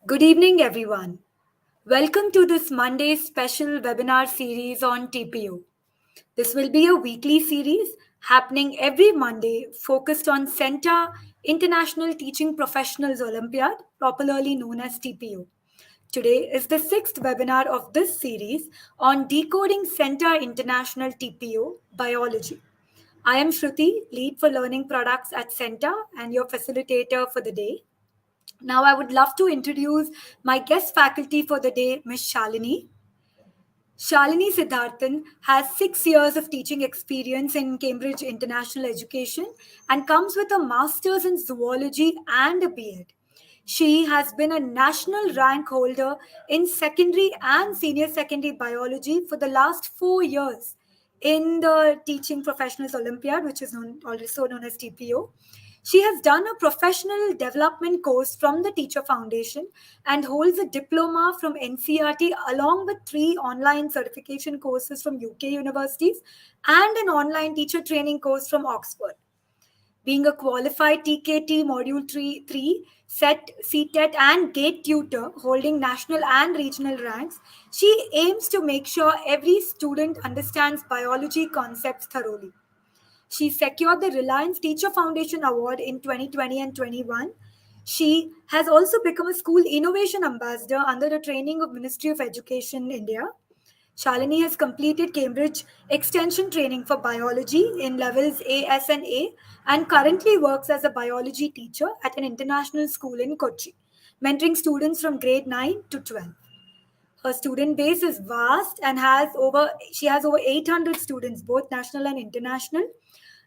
Good evening, everyone. Welcome to this Monday special webinar series on TPO. This will be a weekly series happening every Monday focused on CENTA International Teaching Professionals Olympiad, popularly known as TPO. Today is the sixth webinar of this series on decoding CENTA International TPO Biology. I am Shruti, lead for learning products at CENTA and your facilitator for the day. Now, I would love to introduce my guest faculty for the day, Ms. Shalini. Shalini Siddharthan has 6 years of teaching experience in Cambridge International Education and comes with a master's in zoology and a B.Ed. She has been a national rank holder in secondary and senior secondary biology for the last 4 years in the Teaching Professionals Olympiad, which is also known as TPO. She has done a professional development course from the Teacher Foundation and holds a diploma from NCRT along with 3 online certification courses from UK universities and an online teacher training course from Oxford. Being a qualified TKT Module 3, SET, CTET, and GATE tutor holding national and regional ranks, she aims to make sure every student understands biology concepts thoroughly. She secured the Reliance Teacher Foundation Award in 2020 and 21. She has also become a school innovation ambassador under the training of Ministry of Education India. Shalini has completed Cambridge Extension training for biology in levels A, S, and A, and currently works as a biology teacher at an international school in Kochi, mentoring students from grade 9 to 12. Her student base is vast and she has over 800 students, both national and international.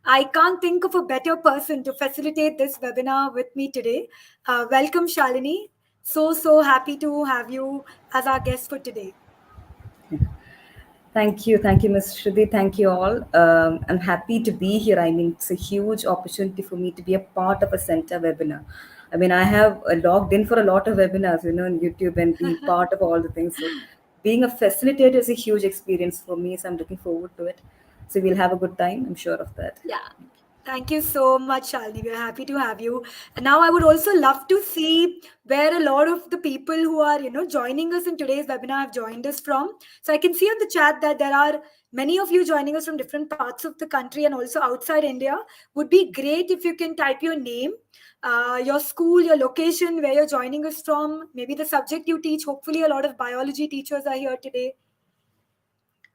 I can't think of a better person to facilitate this webinar with me today. Welcome, Shalini. So happy to have you as our guest for today. Thank you, Ms. Shruti. Thank you all. I'm happy to be here. I mean, it's a huge opportunity for me to be a part of a center webinar. I mean, I have logged in for a lot of webinars, on YouTube and being part of all the things. So, being a facilitator is a huge experience for me. So, I'm looking forward to it. So, we'll have a good time. I'm sure of that. Yeah. Thank you so much, Shalini. We're happy to have you. And now I would also love to see where a lot of the people who are, joining us in today's webinar have joined us from. So I can see on the chat that there are many of you joining us from different parts of the country and also outside India. Would be great if you can type your name, your school, your location, where you're joining us from, maybe the subject you teach. Hopefully, a lot of biology teachers are here today.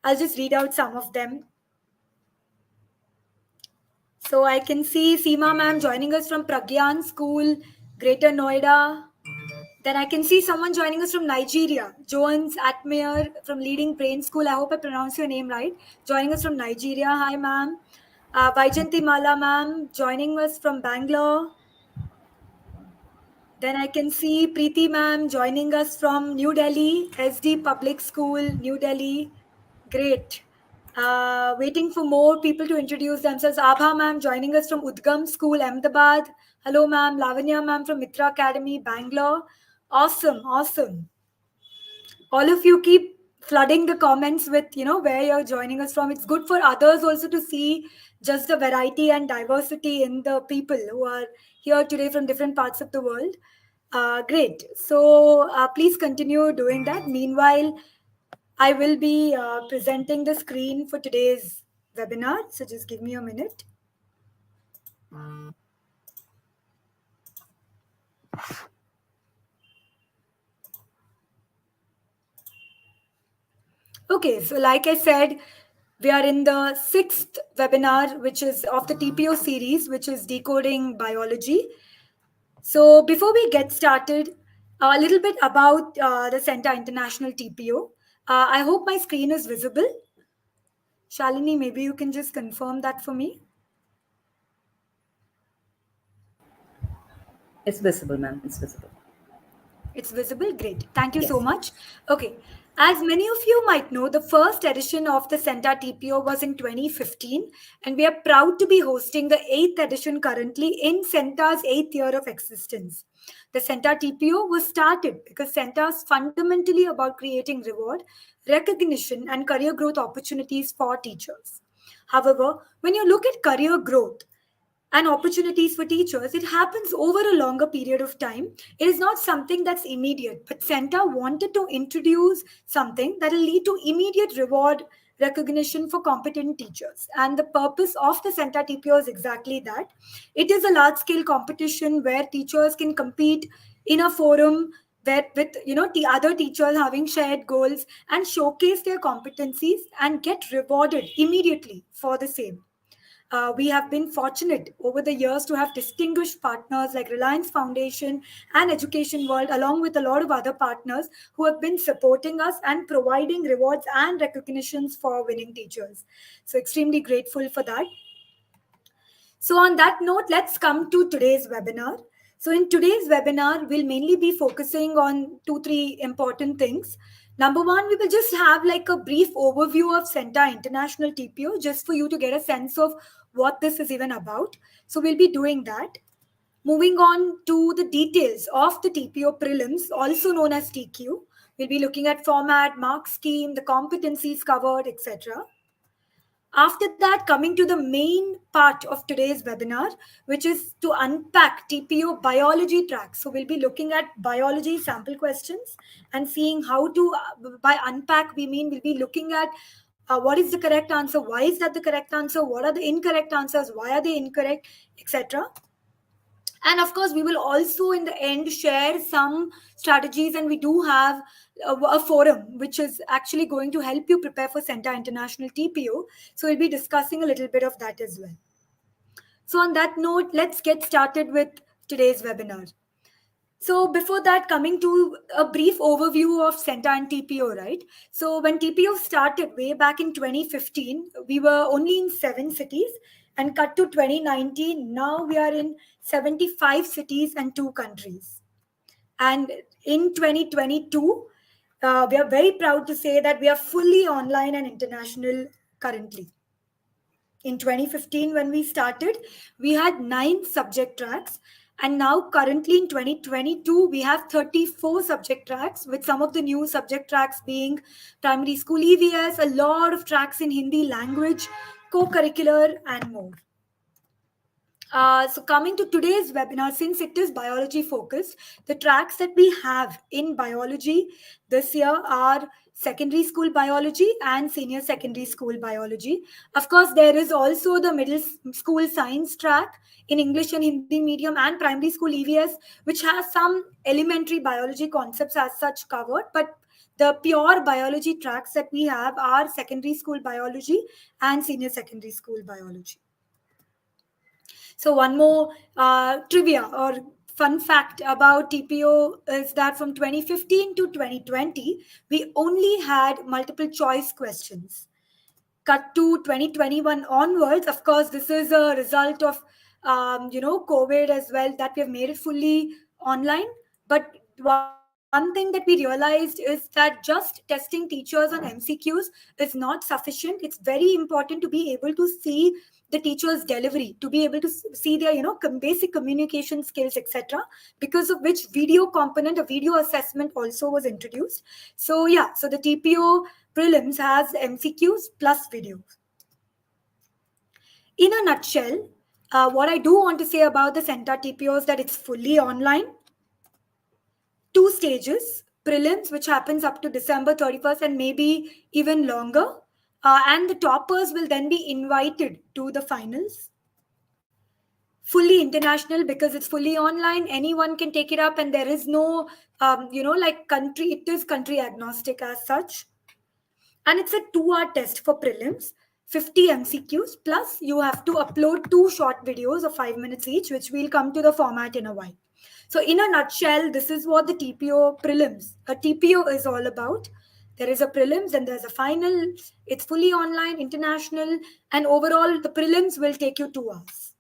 I'll just read out some of them. So I can see Seema ma'am joining us from Pragyan School, Greater Noida. Then I can see someone joining us from Nigeria, Jones Atmayer from Leading Brain School. I hope I pronounce your name right. Joining us from Nigeria. Hi, ma'am. Vaijanti Mala ma'am joining us from Bangalore. Then I can see Preeti ma'am joining us from New Delhi, SD Public School, New Delhi. Great. Waiting for more people to introduce themselves. Abha ma'am joining us from Udgam School, Ahmedabad. Hello ma'am. Lavanya ma'am from Mitra Academy, Bangalore. Awesome. All of you keep flooding the comments with, where you're joining us from. It's good for others also to see just the variety and diversity in the people who are here today from different parts of the world. Great. So please continue doing that. Meanwhile, I will be presenting the screen for today's webinar. So just give me a minute. Okay, so like I said, we are in the sixth webinar, which is of the TPO series, which is Decoding Biology. So before we get started, a little bit about the CENTA International TPO. I hope my screen is visible. Shalini, maybe you can just confirm that for me. It's visible, ma'am. It's visible. It's visible? Great. Thank you so Yes. much. Okay. As many of you might know, the first edition of the CENTA TPO was in 2015, and we are proud to be hosting the 8th edition currently in CENTA's 8th year of existence. The CENTA TPO was started because CENTA is fundamentally about creating reward, recognition, and career growth opportunities for teachers. However, when you look at career growth, and opportunities for teachers, it happens over a longer period of time. It is not something that's immediate, but CENTA wanted to introduce something that will lead to immediate reward recognition for competent teachers. And the purpose of the CENTA TPO is exactly that. It is a large scale competition where teachers can compete in a forum where with the other teachers having shared goals and showcase their competencies and get rewarded immediately for the same. We have been fortunate over the years to have distinguished partners like Reliance Foundation and Education World, along with a lot of other partners who have been supporting us and providing rewards and recognitions for winning teachers. So, extremely grateful for that. So, on that note, let's come to today's webinar. So, in today's webinar, we'll mainly be focusing on two, three important things. Number one, we will just have like a brief overview of CENTA International TPO just for you to get a sense of what this is even about. So, we'll be doing that. Moving on to the details of the TPO prelims, also known as TQ. We'll be looking at format, mark scheme, the competencies covered, etc. After that, coming to the main part of today's webinar, which is to unpack TPO biology tracks. So we'll be looking at biology sample questions and seeing how to, by unpack, we mean we'll be looking at what is the correct answer, why is that the correct answer, what are the incorrect answers, why are they incorrect, etc. And of course, we will also in the end share some strategies, and we do have a forum which is actually going to help you prepare for CENTA International TPO. So we'll be discussing a little bit of that as well. So on that note, let's get started with today's webinar. So before that, coming to a brief overview of CENTA and TPO, right? So when TPO started way back in 2015, we were only in 7 cities, and cut to 2019, now we are in 75 cities and 2 countries. And in 2022, we are very proud to say that we are fully online and international currently. In 2015, when we started, we had 9 subject tracks. And now, currently in 2022, we have 34 subject tracks, with some of the new subject tracks being primary school EVS, a lot of tracks in Hindi language, co curricular, and more. So coming to today's webinar, since it is biology focused, the tracks that we have in biology this year are secondary school biology and senior secondary school biology. Of course, there is also the school science track in English and Hindi medium and primary school EVS, which has some elementary biology concepts as such covered, but the pure biology tracks that we have are secondary school biology and senior secondary school biology. So, one more trivia or fun fact about TPO is that from 2015 to 2020, we only had multiple choice questions. Cut to 2021 onwards, of course, this is a result of COVID as well, that we have made it fully online. But one thing that we realized is that just testing teachers on MCQs is not sufficient. It's very important to be able to see the teacher's delivery, to be able to see their basic communication skills, etc., because of which video component, a video assessment also was introduced. So yeah, so the TPO prelims has MCQs plus videos. In a nutshell, what I do want to say about the CENTA TPO is that it's fully online. 2 stages: prelims, which happens up to December 31st and maybe even longer. And the toppers will then be invited to the finals. Fully international because it's fully online. Anyone can take it up, and there is no, like country, it is country agnostic as such. And it's a 2 hour test for prelims, 50 MCQs, plus you have to upload 2 short videos of 5 minutes each, which we'll come to the format in a while. So, in a nutshell, this is what the TPO prelims, a TPO is all about. There is a prelims and there's a final. It's fully online, international, and overall, the prelims will take you 2 hours.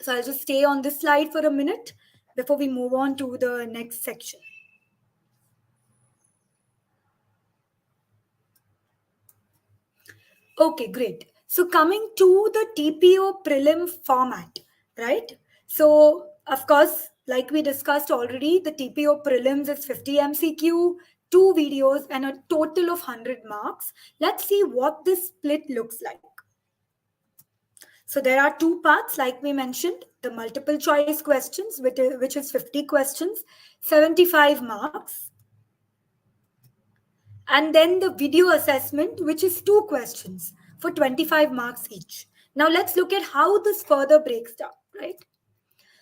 So, I'll just stay on this slide for a minute before we move on to the next section. Okay, great. So coming to the TPO prelim format, right? So of course, like we discussed already, the TPO prelims is 50 MCQ, 2 videos, and a total of 100 marks. Let's see what this split looks like. So there are two parts, like we mentioned, the multiple choice questions, which is 50 questions, 75 marks, and then the video assessment, which is two questions for 25 marks each. Now let's look at how this further breaks down, right?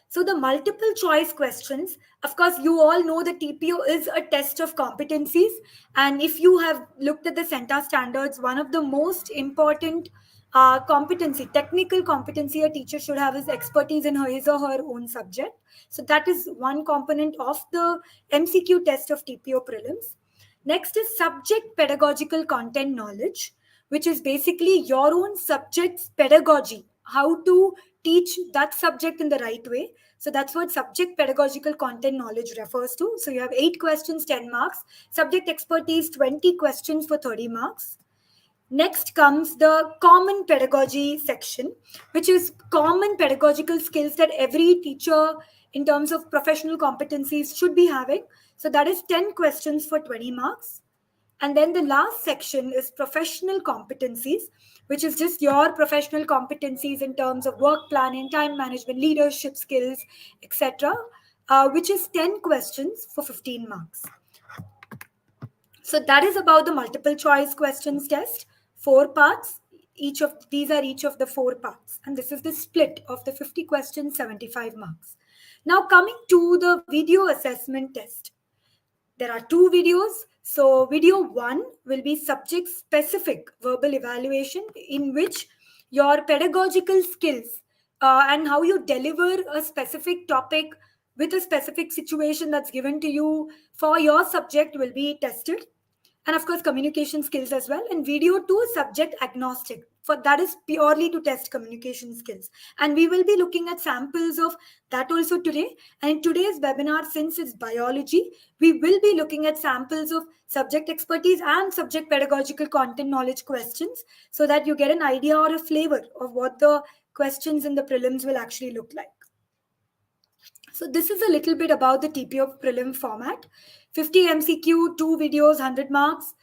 So the multiple choice questions, of course, you all know that TPO is a test of competencies. And if you have looked at the CENTA standards, one of the most important technical competency a teacher should have is expertise in his or her own subject. So that is one component of the MCQ test of TPO prelims. Next is subject pedagogical content knowledge, which is basically your own subject's pedagogy, how to teach that subject in the right way. So that's what subject pedagogical content knowledge refers to. So you have 8 questions, 10 marks, subject expertise, 20 questions for 30 marks. Next comes the common pedagogy section, which is common pedagogical skills that every teacher, in terms of professional competencies, should be having. So that is 10 questions for 20 marks. And then the last section is professional competencies, which is just your professional competencies in terms of work planning, time management, leadership skills, etc., which is 10 questions for 15 marks. So that is about the multiple choice questions test. 4 parts. Each of the 4 parts. And this is the split of the 50 questions, 75 marks. Now coming to the video assessment test. There are 2 videos. So video 1 will be subject specific verbal evaluation, in which your pedagogical skills and how you deliver a specific topic with a specific situation that's given to you for your subject will be tested. And of course communication skills as well. And video 2 is subject agnostic, for that is purely to test communication skills, and we will be looking at samples of that also today. And in today's webinar, since it's biology, we will be looking at samples of subject expertise and subject pedagogical content knowledge questions, so that you get an idea or a flavor of what the questions in the prelims will actually look like. So this is a little bit about the TPO prelim format. 50 MCQ, 2 videos, 100 marks.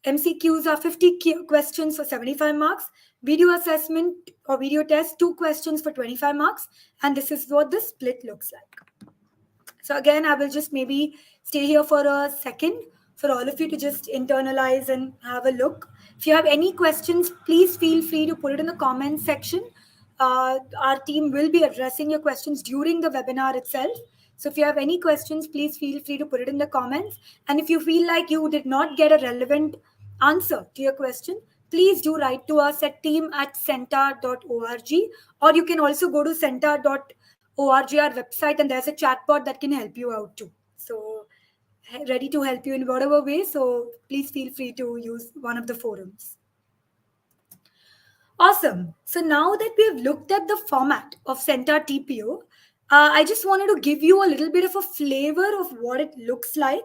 MCQs are 50 questions for 75 marks. Video assessment or video test, 2 questions for 25 marks. And this is what the split looks like. So again, I will just maybe stay here for a second for all of you to just internalize and have a look. If you have any questions, please feel free to put it in the comments section. Our team will be addressing your questions during the webinar itself. So if you have any questions, please feel free to put it in the comments. And if you feel like you did not get a relevant answer to your question, please do write to us at team@centa.org, or you can also go to centa.org, our website, and there's a chatbot that can help you out too. So ready to help you in whatever way. So please feel free to use one of the forums. Awesome. So now that we've looked at the format of CENTA TPO, I just wanted to give you a little bit of a flavor of what it looks like.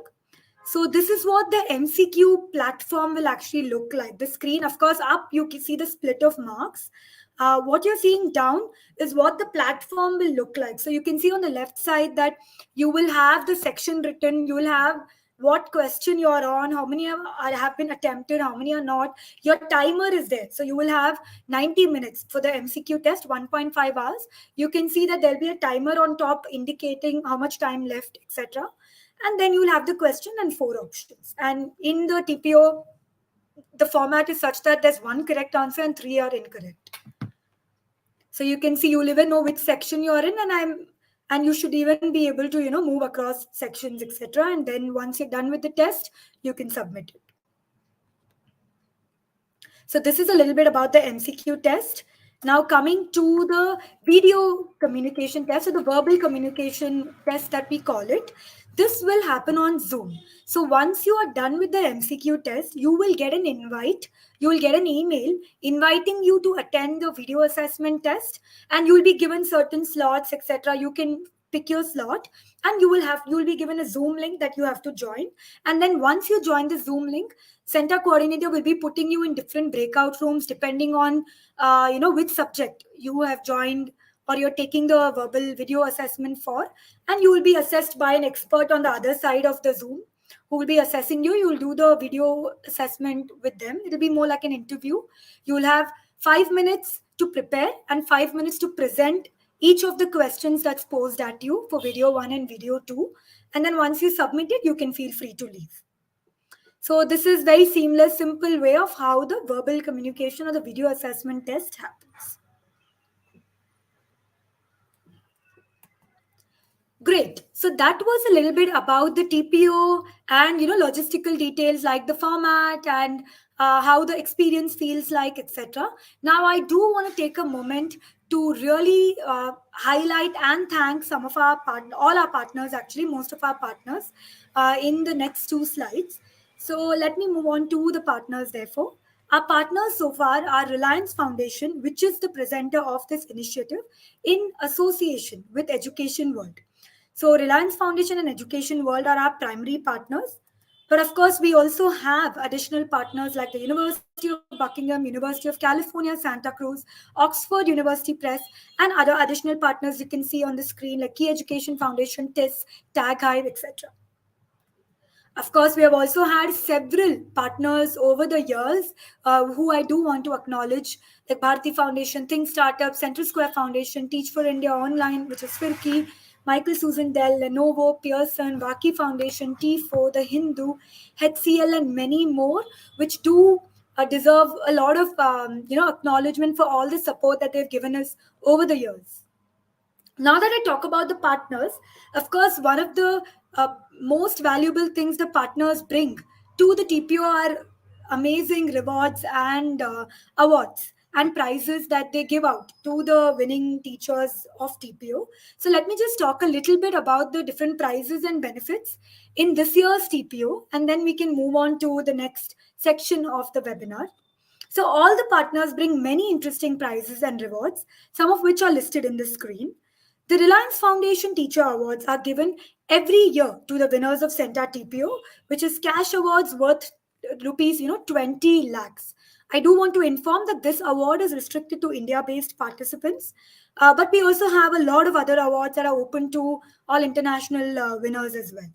So this is what the MCQ platform will actually look like. The screen, of course, up you can see the split of marks. What you're seeing down is what the platform will look like. So you can see on the left side that you will have the section written, you will have what question you're on, how many have been attempted, how many are not. Your timer is there. So you will have 90 minutes for the MCQ test, 1.5 hours. You can see that there'll be a timer on top indicating how much time left, etc. And then you will have the question and 4 options. And in the TPO, the format is such that there's 1 correct answer and 3 are incorrect. So you can see you'll even know which section you're in, and you should even be able to move across sections, etc. And then once you're done with the test, you can submit it. So this is a little bit about the MCQ test. Now coming to the video communication test, or the verbal communication test that we call it, this will happen on Zoom. So once you are done with the MCQ test, you will get an invite. You will get an email inviting you to attend the video assessment test, and you will be given certain slots, etc. You can pick your slot, and you will be given a Zoom link that you have to join. And then once you join the Zoom link, CENTA coordinator will be putting you in different breakout rooms depending on which subject you have joined or you're taking the verbal video assessment for. And you will be assessed by an expert on the other side of the Zoom who will be assessing you. You will do the video assessment with them. It'll be more like an interview. You will have 5 minutes to prepare and 5 minutes to present each of the questions that's posed at you for video 1 and video 2. And then once you submit it, you can feel free to leave. So this is very seamless, simple way of how the verbal communication or the video assessment test happens. Great. So that was a little bit about the TPO and logistical details like the format and how the experience feels like, etc. Now I do want to take a moment to really highlight and thank some of our all our partners, actually most of our partners, in the next two slides. So let me move on to the partners. Therefore, our partners so far are Reliance Foundation, which is the presenter of this initiative in association with Education World. So Reliance Foundation and Education World are our primary partners. But of course, we also have additional partners like the University of Buckingham, University of California, Santa Cruz, Oxford University Press, and other additional partners you can see on the screen like Key Education Foundation, TIS, Tag Hive, etc. Of course, we have also had several partners over the years who I do want to acknowledge, like Bharati Foundation, Think Startup, Central Square Foundation, Teach for India Online, which is Firki, Michael Susan Dell, Lenovo, Pearson, Vaki Foundation, T4, The Hindu, HCL, and many more, which do deserve a lot of acknowledgement for all the support that they've given us over the years. Now that I talk about the partners, of course, one of the most valuable things the partners bring to the TPO are amazing rewards and awards and prizes that they give out to the winning teachers of TPO. So let me just talk a little bit about the different prizes and benefits in this year's TPO, and then we can move on to the next section of the webinar. So all the partners bring many interesting prizes and rewards, some of which are listed in the screen. The Reliance Foundation Teacher Awards are given every year to the winners of CENTA TPO, which is cash awards worth rupees 20 lakhs. I do want to inform that this award is restricted to India-based participants, but we also have a lot of other awards that are open to all international winners as well.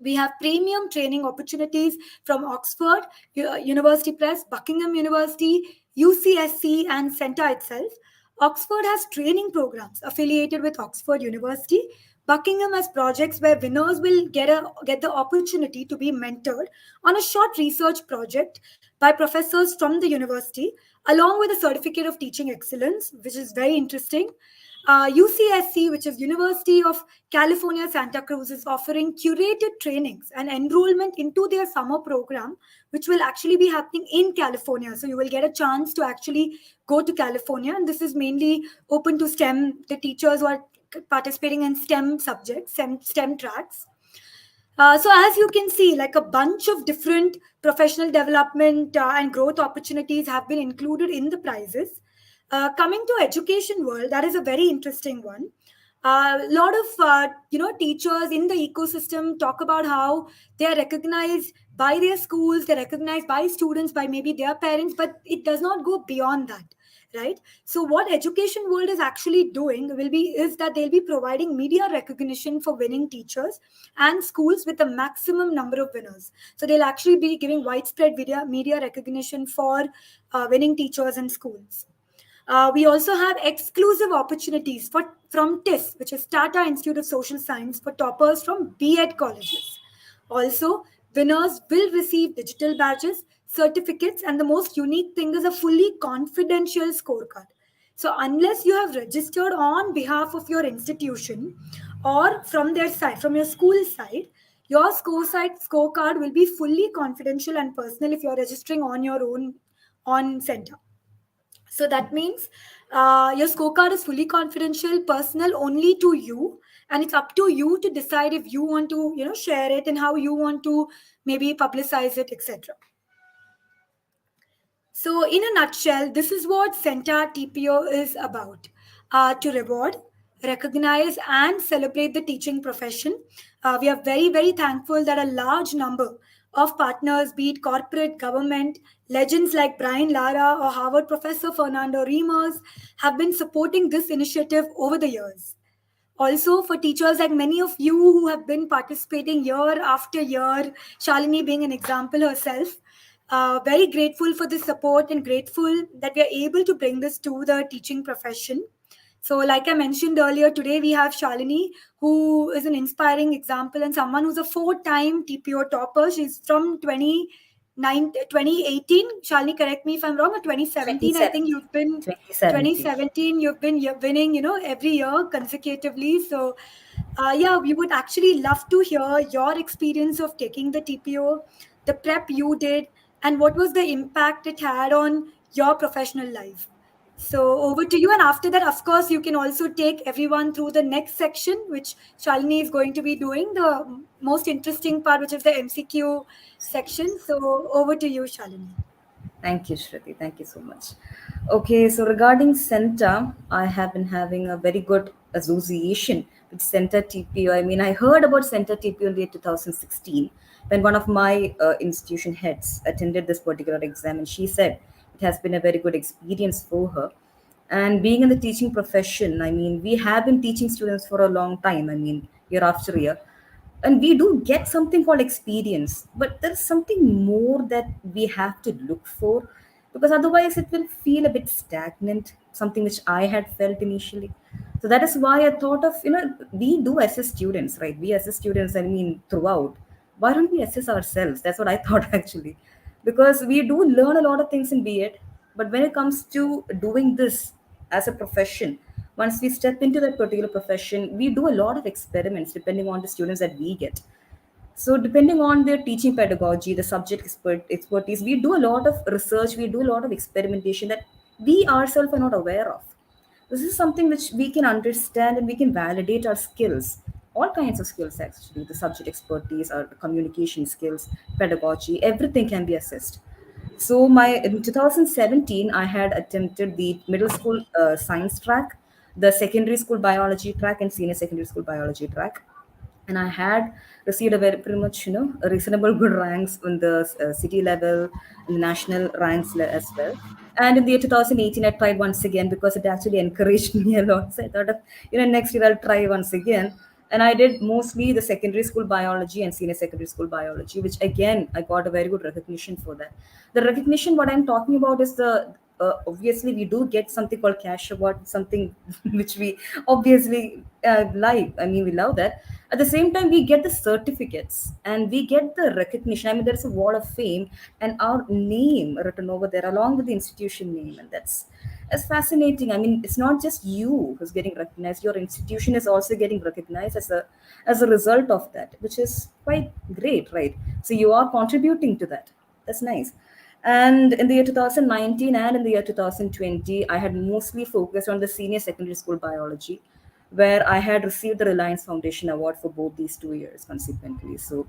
We have premium training opportunities from Oxford University Press, Buckingham University, UCSC, and CENTA itself. Oxford has training programs affiliated with Oxford University. Buckingham has projects where winners will get the opportunity to be mentored on a short research project by professors from the university, along with a certificate of teaching excellence, which is very interesting. UCSC, which is University of California, Santa Cruz, is offering curated trainings and enrollment into their summer program, which will actually be happening in California. So you will get a chance to actually go to California. And this is mainly open to STEM, the teachers who are participating in STEM subjects, STEM tracks. So as you can see, like a bunch of different professional development and growth opportunities have been included in the prizes. Coming to education world, that is a very interesting one. A lot of teachers in the ecosystem talk about how they are recognized by their schools, they're recognized by students, by maybe their parents, but it does not go beyond that, right? So what education world is actually doing will be is that they'll be providing media recognition for winning teachers and schools with a maximum number of winners. So they'll actually be giving widespread media recognition for winning teachers and schools. We also have exclusive opportunities from TIS, which is Tata Institute of Social Science, for toppers from B.Ed colleges. Also, winners will receive digital badges, certificates, and the most unique thing is a fully confidential scorecard. So, unless you have registered on behalf of your institution or from their side, from your school side, your scorecard will be fully confidential and personal if you're registering on your own on CENTA. So that means your scorecard is fully confidential, personal only to you, and it's up to you to decide if you want to, share it and how you want to maybe publicize it, etc. So, in a nutshell, this is what CENTA TPO is about, to reward, recognize, and celebrate the teaching profession. We are very, very thankful that a large number of partners, be it corporate, government, legends like Brian Lara or Harvard professor Fernando Reimers, have been supporting this initiative over the years. Also, for teachers like many of you who have been participating year after year, Shalini being an example herself, Very grateful for the support and grateful that we are able to bring this to the teaching profession. So, like I mentioned earlier, today we have Shalini, who is an inspiring example and someone who's a four-time TPO topper. She's from 2018. Shalini, correct me if I'm wrong, or 2017. I think 2017. you've been 2017. 2017. You've been winning, every year consecutively. So, yeah, we would actually love to hear your experience of taking the TPO, the prep you did, and what was the impact it had on your professional life. So over to you. And after that, of course, you can also take everyone through the next section, which Shalini is going to be doing, the most interesting part, which is the MCQ section. So over to you, Shalini. Thank you, Shruti. Thank you so much. Okay, so regarding CENTA, I have been having a very good association with CENTA TPO. I mean, I heard about CENTA TPO in the year 2016 when one of my institution heads attended this particular exam, and she said it has been a very good experience for her. And being in the teaching profession, I mean, we have been teaching students for a long time, I mean, year after year, and we do get something called experience, but there's something more that we have to look for, because otherwise it will feel a bit stagnant, something which I had felt initially. So that is why I thought of, we do assess students, right? We assess students, I mean, throughout. Why don't we assess ourselves? That's what I thought actually, because we do learn a lot of things in B.Ed, but when it comes to doing this as a profession, once we step into that particular profession, we do a lot of experiments depending on the students that we get. So depending on their teaching pedagogy, the subject expertise, we do a lot of research, we do a lot of experimentation that we ourselves are not aware of. This is something which we can understand and we can validate our skills, all kinds of skills actually, the subject expertise, our communication skills, pedagogy, everything can be assessed. So my in 2017, I had attempted the middle school science track, the secondary school biology track, and senior secondary school biology track, and I had received a very pretty much a reasonable good ranks in the city level, in the national ranks as well. And in the year 2018, I tried once again because it actually encouraged me a lot. So I thought of next year I'll try once again. And I did mostly the secondary school biology and senior secondary school biology, which again I got a very good recognition for that. The recognition what I'm talking about is the obviously we do get something called cash award, something which we obviously like. I mean, we love that. At the same time, we get the certificates and we get the recognition. I mean, there's a wall of fame and our name written over there along with the institution name, and that's fascinating. I mean, it's not just you who's getting recognized; your institution is also getting recognized as a result of that, which is quite great, right? So you are contributing to that. That's nice. And in the year 2019 and in the year 2020, I had mostly focused on the senior secondary school biology, where I had received the Reliance Foundation Award for both these 2 years consequently. So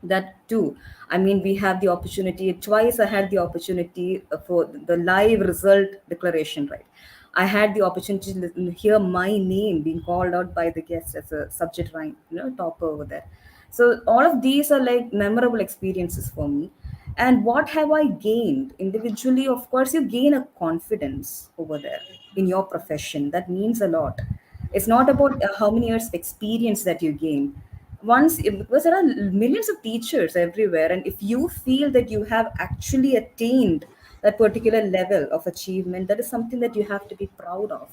that too, I mean, we have the opportunity. Twice I had the opportunity for the live result declaration, right? I had the opportunity to hear my name being called out by the guests as a subject rank, topper over there. So all of these are like memorable experiences for me. And what have I gained individually? Of course, you gain a confidence over there in your profession. That means a lot. It's not about how many years of experience that you gain. Because there are millions of teachers everywhere, and if you feel that you have actually attained that particular level of achievement, that is something that you have to be proud of.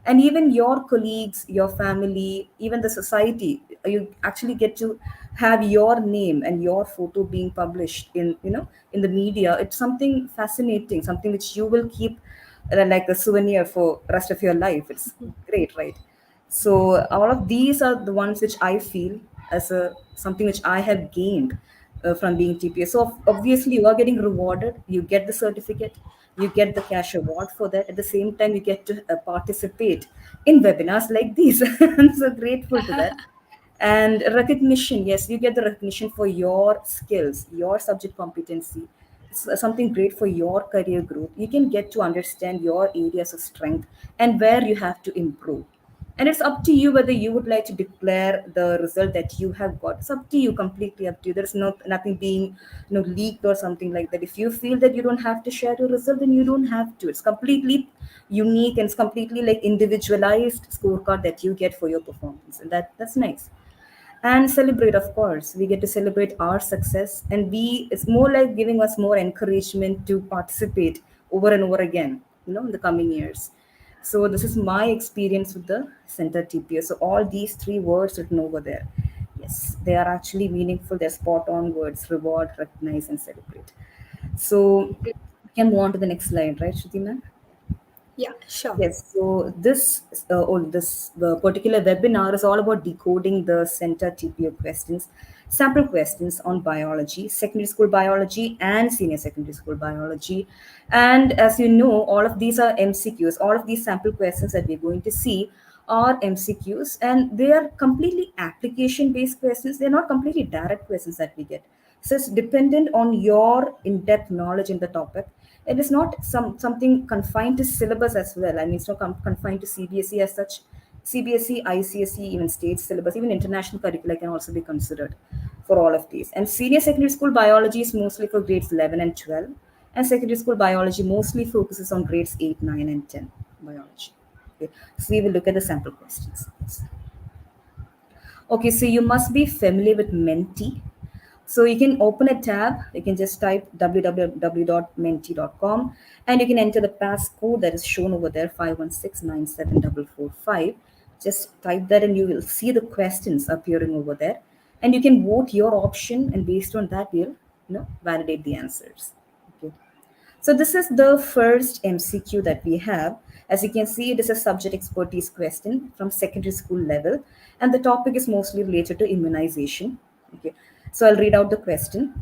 And even your colleagues, your family, even the society, you actually get to have your name and your photo being published in the media. It's something fascinating, something which you will keep like a souvenir for rest of your life. It's great, right? So all of these are the ones which I feel as a something which I have gained from being TPA. So obviously you are getting rewarded. You get the certificate, you get the cash award for that. At the same time, you get to participate in webinars like these. I'm so grateful to that. And recognition, yes, you get the recognition for your skills, your subject competency. It's something great for your career growth. You can get to understand your areas of strength and where you have to improve. And it's up to you whether you would like to declare the result that you have got. It's up to you, completely up to you. There's nothing being leaked or something like that. If you feel that you don't have to share your result, then you don't have to. It's completely unique and it's completely like individualized scorecard that you get for your performance, and that's nice. and celebrate. Of course, we get to celebrate our success, and we it's more like giving us more encouragement to participate over and over again, in the coming years. So this is my experience with the center TPO. So all these three words written over there, yes, they are actually meaningful. They're spot on words: reward, recognize, and celebrate. So we can move on to the next slide, right, Shruti ma'am? Yeah, sure. Yes, so this particular webinar is all about decoding the center TPO questions, sample questions on biology, secondary school biology, and senior secondary school biology. And as you know, all of these are MCQs. All of these sample questions that we're going to see are MCQs, and they are completely application-based questions. They're not completely direct questions that we get. So it's dependent on your in-depth knowledge in the topic. It is not something confined to syllabus as well. I mean, it's not confined to CBSE as such. CBSE, ICSE, even state syllabus, even international curricula can also be considered for all of these. And senior secondary school biology is mostly for grades 11 and 12. And secondary school biology mostly focuses on grades 8, 9, and 10 biology. Okay. So we will look at the sample questions. Yes. Okay, so you must be familiar with Menti. So you can open a tab, you can just type www.menti.com, and you can enter the passcode that is shown over there, 516974445. Just type that and you will see the questions appearing over there. And you can vote your option, and based on that, we'll validate the answers. Okay. So this is the first MCQ that we have. As you can see, it is a subject expertise question from secondary school level, and the topic is mostly related to immunization. Okay, so I'll read out the question.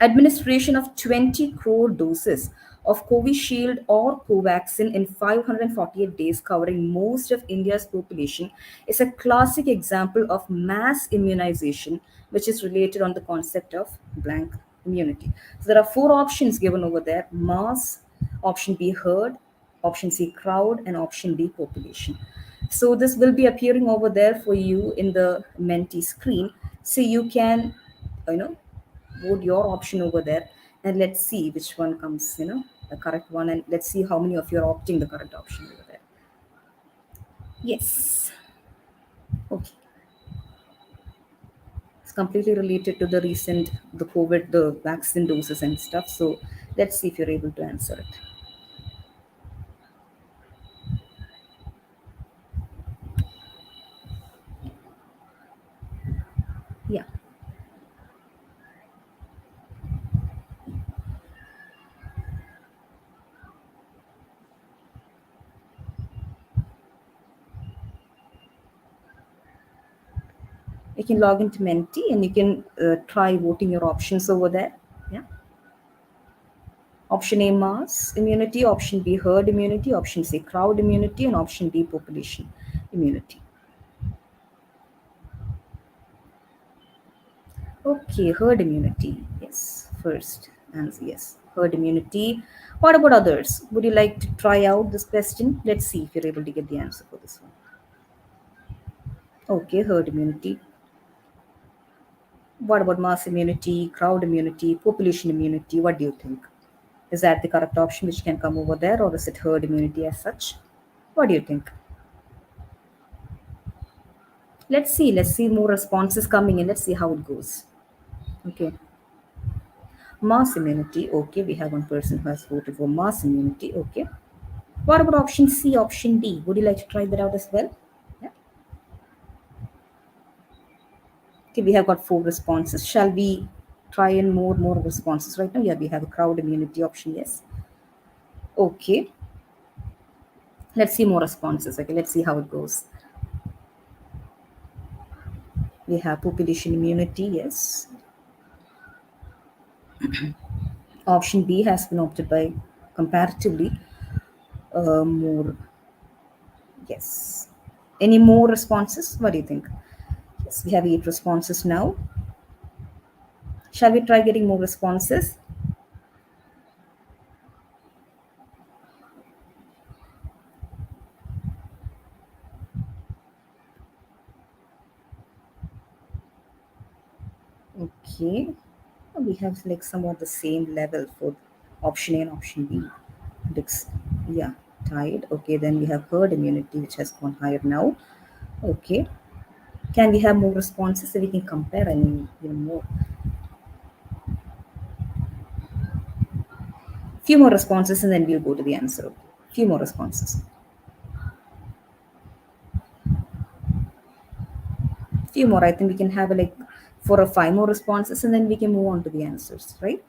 Administration of 20 crore doses of Covishield or Covaxin in 548 days, covering most of India's population, is a classic example of mass immunization, which is related on the concept of blank immunity. So there are four options given over there: mass, option B herd, option C crowd, and option D population. So this will be appearing over there for you in the Menti screen. So you can, you know, vote your option over there, and let's see which one comes, the correct one, and let's see how many of you are opting the correct option over there. Yes. Okay. It's completely related to the recent, the COVID, the vaccine doses and stuff. So let's see if you're able to answer it. Yeah. You can log into Menti and you can try voting your options over there. Yeah. Option A, mass immunity. Option B, herd immunity. Option C, crowd immunity. And option D, population immunity. Okay, herd immunity. Yes, first answer yes. Herd immunity. What about others? Would you like to try out this question? Let's see if you're able to get the answer for this one. Okay, herd immunity. What about mass immunity, crowd immunity, population immunity? What do you think? Is that the correct option which can come over there, or is it herd immunity as such? What do you think? Let's see. Let's see more responses coming in. Let's see how it goes. Okay. Mass immunity. Okay, we have one person who has voted for mass immunity. Okay. What about option C, option D? Would you like to try that out as well? Yeah. Okay, we have got four responses. Shall we try in more responses right now? Yeah, we have a crowd immunity option. Yes. Okay. Let's see more responses. Okay, let's see how it goes. We have population immunity. Yes. Option B has been opted by comparatively more. Yes. Any more responses? What do you think? Yes, we have 8 responses now. Shall we try getting more responses? Okay. We have like somewhat the same level for option A and option B. Looks, yeah, tied. Okay, then we have herd immunity, which has gone higher now. Okay. Can we have more responses so we can compare? I mean, even more. Few more responses and then we'll go to the answer. Few more responses. Few more. I think we can have like 4 or 5 more responses and then we can move on to the answers, right?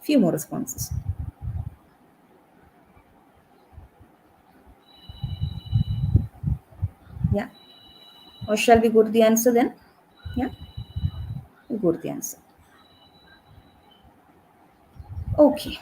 Few more responses. Yeah. Or shall we go to the answer then? Yeah, we'll go to the answer. Okay.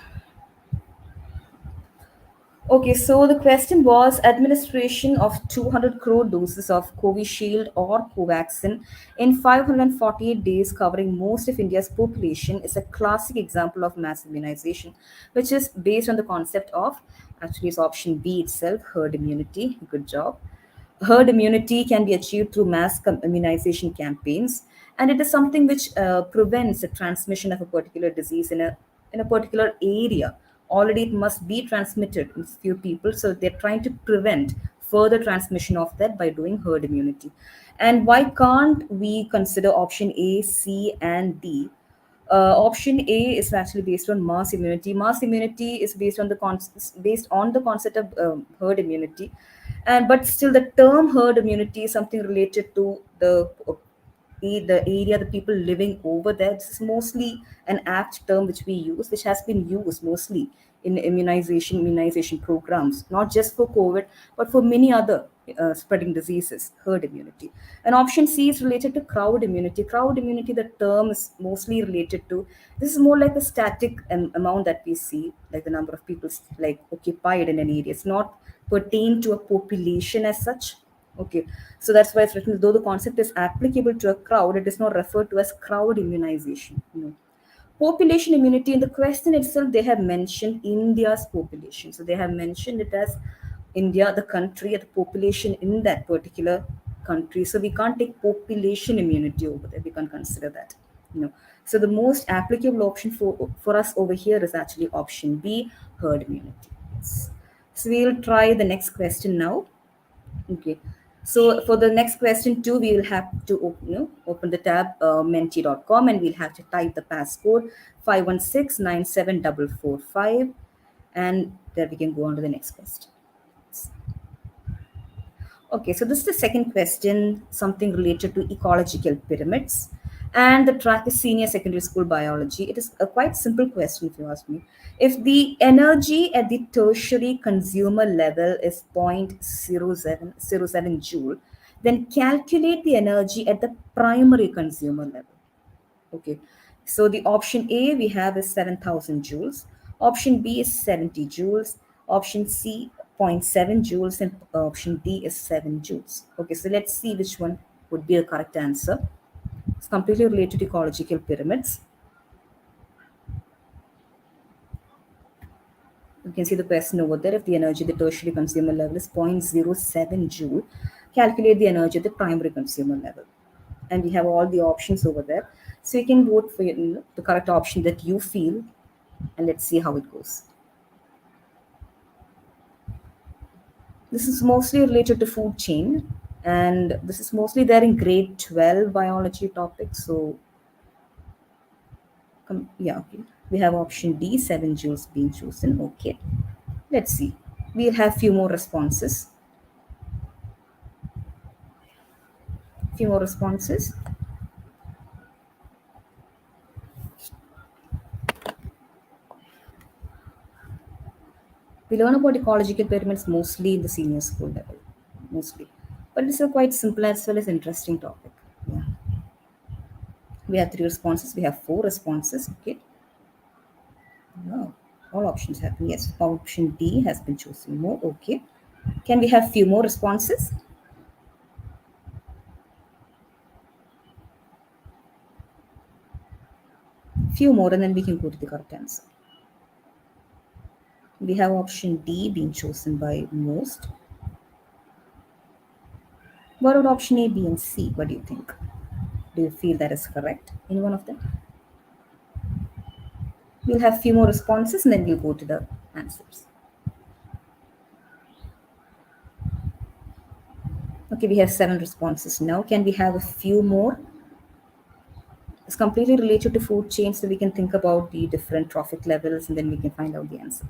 Okay, so the question was administration of 200 crore doses of Covishield or Covaxin in 548 days, covering most of India's population, is a classic example of mass immunization, which is based on the concept of actually it's option B itself, herd immunity. Good job. Herd immunity can be achieved through mass immunization campaigns, and it is something which prevents the transmission of a particular disease in a particular area. Already, it must be transmitted in few people, so they're trying to prevent further transmission of that by doing herd immunity. And why can't we consider option A, C, and D? Option A is actually based on mass immunity. Mass immunity is based on the concept of herd immunity, and but still the term herd immunity is something related to the area, the people living over there. This is mostly an apt term which we use, which has been used mostly in immunization programs, not just for COVID, but for many other spreading diseases, herd immunity. And option C is related to crowd immunity. Crowd immunity, the term is mostly related to, this is more like a static amount that we see, like the number of people like occupied in an area. It's not pertain to a population as such. Okay, so that's why it's written, though the concept is applicable to a crowd, it is not referred to as crowd immunization. Population immunity, in the question itself, they have mentioned India's population. So they have mentioned it as India, the country, the population in that particular country. So we can't take population immunity over there. We can't consider that. So the most applicable option for us over here is actually option B, herd immunity. Yes. So we'll try the next question now. Okay. So for the next question too, we will have to open the tab menti.com, and we'll have to type the passcode 516974445, and there we can go on to the next question. Okay, so this is the second question, something related to ecological pyramids. And the track is senior secondary school biology. It is a quite simple question, if you ask me. If the energy at the tertiary consumer level is 0.0707 joule, then calculate the energy at the primary consumer level. Okay. So the option A we have is 7,000 joules. Option B is 70 joules. Option C, zero point 0.7 joules. And option D is 7 joules. Okay. So let's see which one would be the correct answer. It's completely related to ecological pyramids. You can see the question over there. If the energy at the tertiary consumer level is 0.07 joule, calculate the energy at the primary consumer level. And we have all the options over there. So you can vote for the correct option that you feel, and let's see how it goes. This is mostly related to food chain, and this is mostly there in grade 12 biology topic. So, yeah, okay. We have option D, 7 joules being chosen. Okay, let's see. We'll have few more responses. Few more responses. We learn about ecological pyramids mostly in the senior school level, mostly. But it's a quite simple as well as interesting topic. Yeah. We have 3 responses. We have 4 responses. Okay. Wow. All options have been yes. Option D has been chosen more. Okay. Can we have few more responses? Few more, and then we can go to the correct answer. We have option D being chosen by most. What about option A, B, and C? What do you think? Do you feel that is correct? Any one of them? We'll have few more responses, and then we'll go to the answers. Okay, we have 7 responses now. Can we have a few more? It's completely related to food chain, so we can think about the different trophic levels and then we can find out the answer.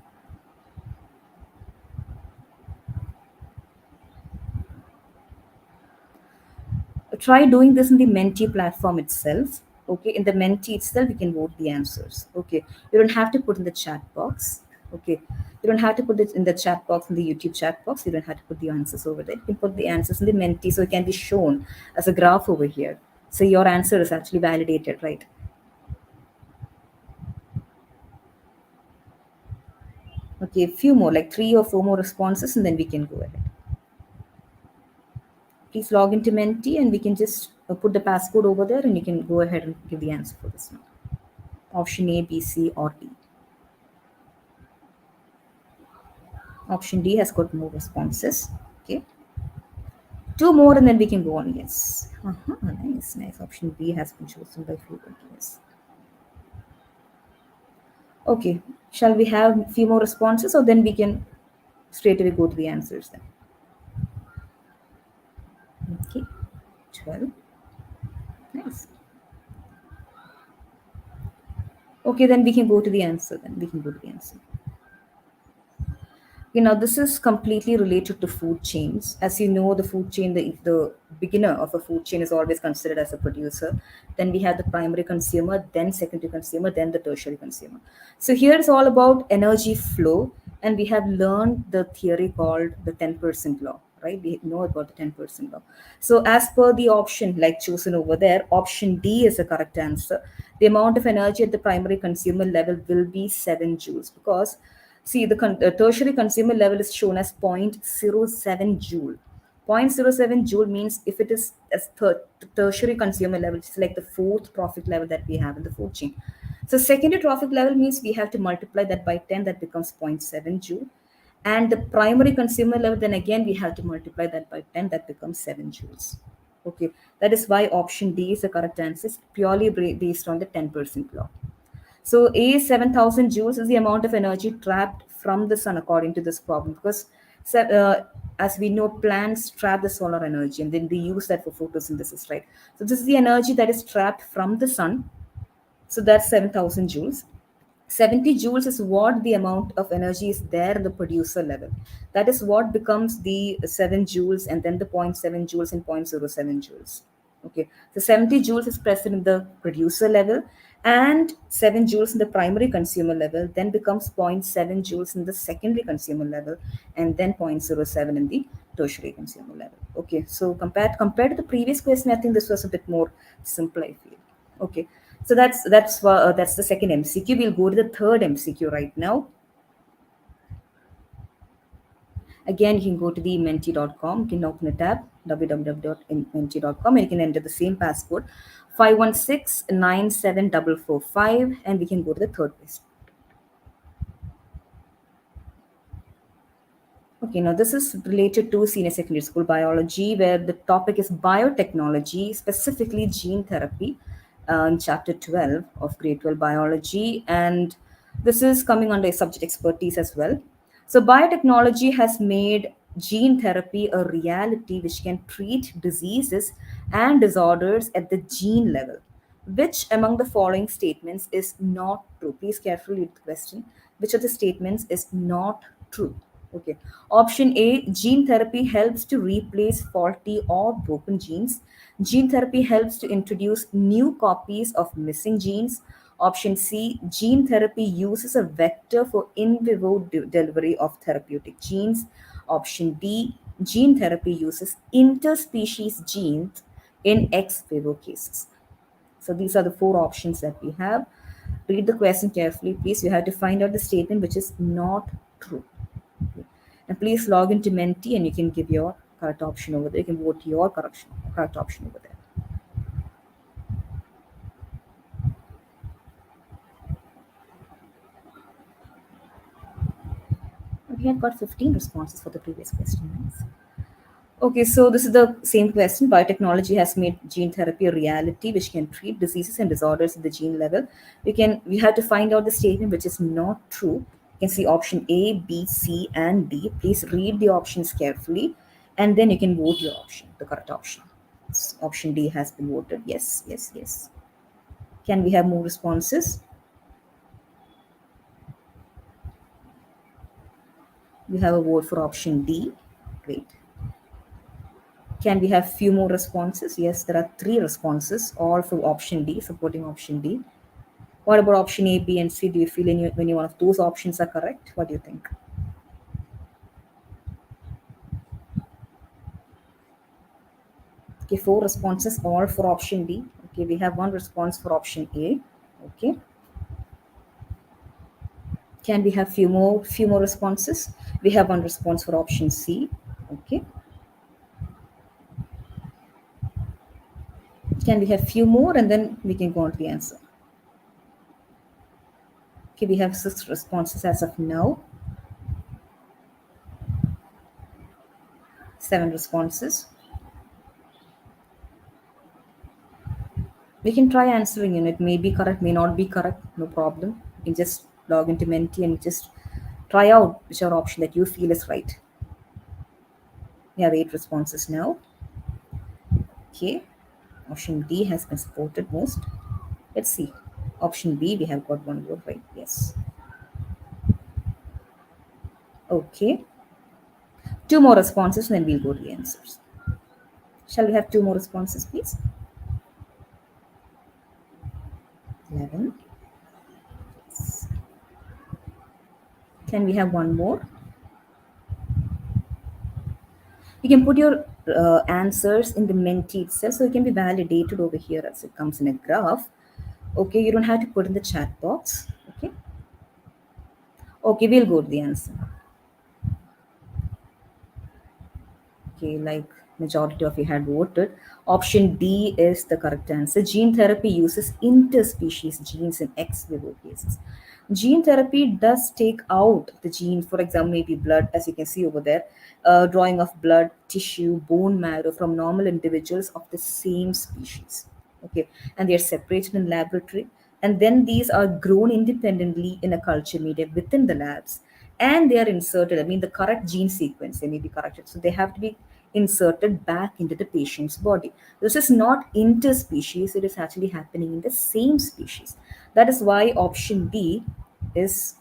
Try doing this in the Menti platform itself. Okay, in the Menti itself, you can vote the answers. Okay, you don't have to put in the chat box. Okay, you don't have to put it in the chat box in the YouTube chat box. You don't have to put the answers over there. You can put the answers in the Menti, so it can be shown as a graph over here. So your answer is actually validated, right? Okay, a few more, like 3 or 4 more responses, and then we can go ahead. Please log into Menti, and we can just put the passcode over there, and you can go ahead and give the answer for this one. Option A, B, C, or D. Option D has got more responses. Okay. 2 more and then we can go on. Yes. Nice, nice. Option B has been chosen by few. Yes. Okay. Shall we have a few more responses or then we can straight away go to the answers then? Okay. 12. Nice. Okay, then we can go to the answer then. We can go to the answer. Okay, now this is completely related to food chains. As you know, the food chain, the beginner of a food chain is always considered as a producer. Then we have the primary consumer, then secondary consumer, then the tertiary consumer. So here it's all about energy flow, and we have learned the theory called the 10% law, right? We know about the 10% law. So as per the option like chosen over there, option D is the correct answer. The amount of energy at the primary consumer level will be 7 joules because see, the tertiary consumer level is shown as 0.07 joule. 0.07 joule means if it is as tertiary consumer level, it's like the fourth profit level that we have in the food chain. So secondary profit level means we have to multiply that by 10, that becomes 0.7 joule. And the primary consumer level, then again we have to multiply that by 10, that becomes 7 joules. Okay, that is why option D is the correct answer. It's purely based on the 10% law. So A 7,000 joules is the amount of energy trapped from the sun according to this problem because as we know plants trap the solar energy and then they use that for photosynthesis, right? So this is the energy that is trapped from the sun. So that's 7,000 joules. 70 joules is what the amount of energy is there in the producer level. That is what becomes the 7 joules and then the zero point 0.7 joules and zero point 0.07 joules. Okay, so 70 joules is present in the producer level and 7 joules in the primary consumer level, then becomes zero point 0.7 joules in the secondary consumer level, and then zero point 0.07 in the tertiary consumer level. Okay, so compared to the previous question, I think this was a bit more simple, I feel. Okay, so that's the second MCQ. We'll go to the third MCQ right now. Again, you can go to the menti.com. You can open a tab www.menti.com and you can enter the same passcode 5169745 and we can go to the third question. Okay, now this is related to senior secondary school biology, where the topic is biotechnology, specifically gene therapy, in chapter 12 of grade 12 biology. And this is coming under subject expertise as well. So, biotechnology has made gene therapy a reality which can treat diseases and disorders at the gene level. Which among the following statements is not true? Please carefully read the question. Which of the statements is not true? Okay. Option A, gene therapy helps to replace faulty or broken genes. Gene therapy helps to introduce new copies of missing genes. Option C, gene therapy uses a vector for in vivo delivery of therapeutic genes. Option D, gene therapy uses interspecies genes in ex vivo cases. So these are the 4 options that we have. Read the question carefully, please. You have to find out the statement which is not true. Okay. And please log into Menti and you can give your correct option over there. You can vote your correct option over there. We had got 15 responses for the previous question. Nice. Okay, so this is the same question. Biotechnology has made gene therapy a reality which can treat diseases and disorders at the gene level. We have to find out the statement which is not true. You can see option A, B, C, and D. Please read the options carefully and then you can vote your option, the correct option. Option D has been voted. Yes, yes, yes. Can we have more responses? We have a vote for option D. Great. Can we have few more responses? Yes, there are three responses, all for option D, supporting option D. What about option A, B, and C? Do you feel any one of those options are correct? What do you think? Okay, four responses, all for option D. Okay, we have one response for option A. Okay, can we have few more responses? We have one response for option C. Okay, can we have few more and then we can go on to the answer? Okay, we have six responses as of now. Seven responses. We can try answering it. It may be correct, may not be correct. No problem. You can just log into Menti and just try out whichever option that you feel is right. We have eight responses now. Okay. Option D has been supported most. Let's see. Option B, we have got one vote right. Yes. Okay. Two more responses, and then we'll go to the answers. Shall we have two more responses, please? 11. Can we have one more? You can put your answers in the Menti itself, so it can be validated over here as it comes in a graph. Okay, you don't have to put in the chat box. Okay. Okay, we'll go to the answer. Okay, like majority of you had voted. Option D is the correct answer. Gene therapy uses interspecies genes in ex vivo cases. Gene therapy does take out the gene, for example, maybe blood, as you can see over there, drawing of blood, tissue, bone marrow from normal individuals of the same species. Okay, and they are separated in laboratory, and then these are grown independently in a culture media within the labs, and they are inserted. I mean, the correct gene sequence, they may be corrected, so they have to be inserted back into the patient's body. This is not interspecies, it is actually happening in the same species. That is why option D is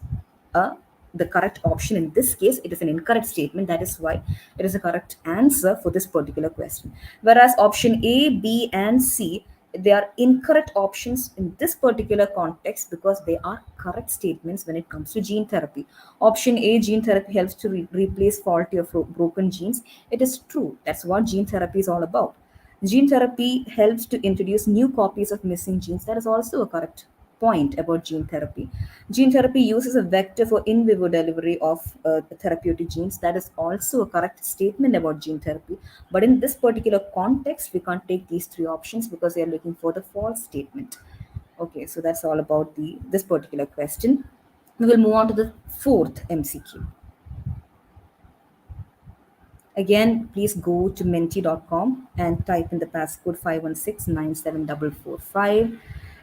a the correct option. In this case, it is an incorrect statement. That is why it is a correct answer for this particular question. Whereas option A, B, and C, they are incorrect options in this particular context because they are correct statements when it comes to gene therapy. Option A, gene therapy helps to replace faulty or broken genes. It is true. That's what gene therapy is all about. Gene therapy helps to introduce new copies of missing genes. That is also a correct point about gene therapy. Gene therapy uses a vector for in vivo delivery of therapeutic genes. That is also a correct statement about gene therapy. But in this particular context, we can't take these three options because they are looking for the false statement. Okay, so that's all about the this particular question. We will move on to the fourth MCQ. Again, please go to menti.com and type in the passcode 516974445,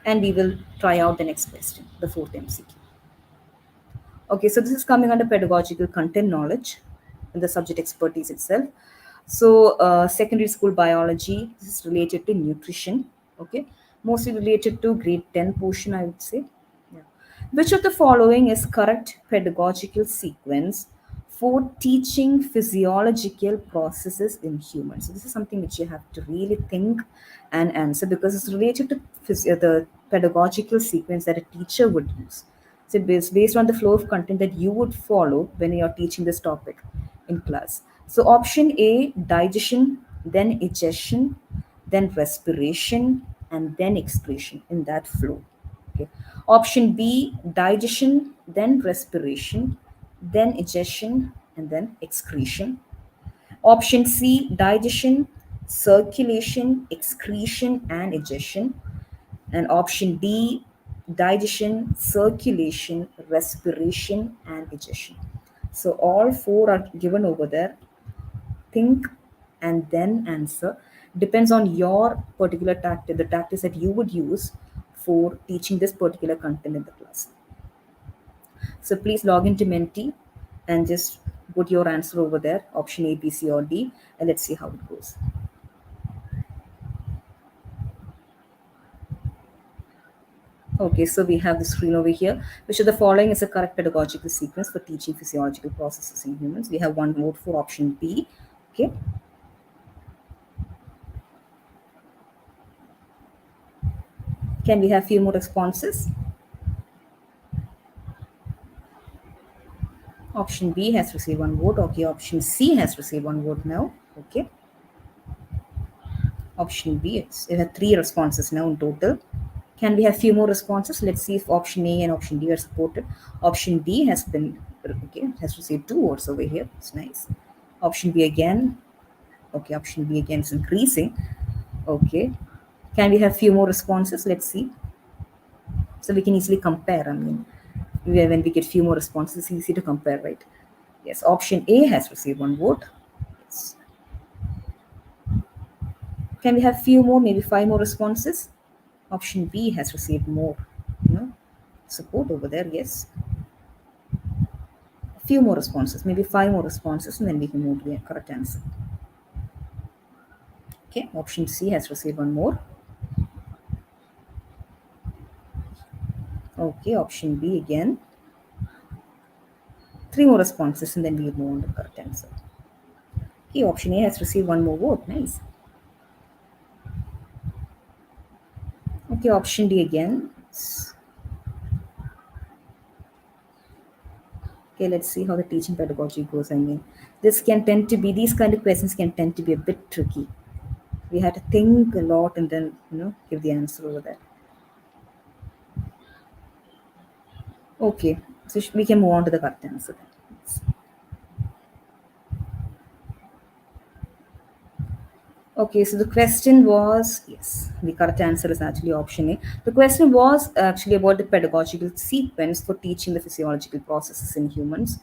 and we will try out the next question, the fourth MCQ. Okay, so this is coming under pedagogical content knowledge and the subject expertise itself. So, secondary school biology, this is related to nutrition. Okay, mostly related to grade 10 portion, I would say. Yeah. Which of the following is correct pedagogical sequence for teaching physiological processes in humans? So, this is something which you have to really think and answer because it's related to the pedagogical sequence that a teacher would use. So it's based on the flow of content that you would follow when you're teaching this topic in class. So option A, digestion, then egestion, then respiration, and then excretion in that flow. Okay. Option B, digestion, then respiration, then egestion, and then excretion. Option C, digestion, circulation, excretion, and egestion. And option D, digestion, circulation, respiration, and digestion. So all four are given over there. Think and then answer. Depends on your particular tactic, the tactics that you would use for teaching this particular content in the class. So please log into Menti and just Put your answer over there, option A, B, C, or D, and let's see how it goes. Okay, so we have the screen over here. Which of the following is a correct pedagogical sequence for teaching physiological processes in humans? We have one vote for option B. Okay, can we have few more responses? Option B has received one vote. Okay, option C has received one vote now. Okay, option B, it had three responses now in total. Can we have few more responses? Let's see if option A and option D are supported. Option D has been, okay, has received two votes over here. It's nice. Option B again. Okay, option B again is increasing. Okay. Can we have few more responses? Let's see. So we can easily compare. I mean, when we get few more responses, it's easy to compare, right? Yes, option A has received one vote. Yes. Can we have few more, maybe five more responses? Option B has received more, you know, support over there. Yes. A few more responses, maybe five more responses, and then we can move to the correct answer. Okay, option C has received one more. Okay, option B again. Three more responses, and then we'll move on to the correct answer. Okay, option A has received one more vote. Nice. Okay, option D again. Okay, let's see how the teaching pedagogy goes. I mean, this can tend to be, these kind of questions can tend to be a bit tricky. We have to think a lot and then, give the answer over that. Okay, so we can move on to the correct answer then. Okay, so the question was, yes, the correct answer is actually option A. The question was actually about the pedagogical sequence for teaching the physiological processes in humans.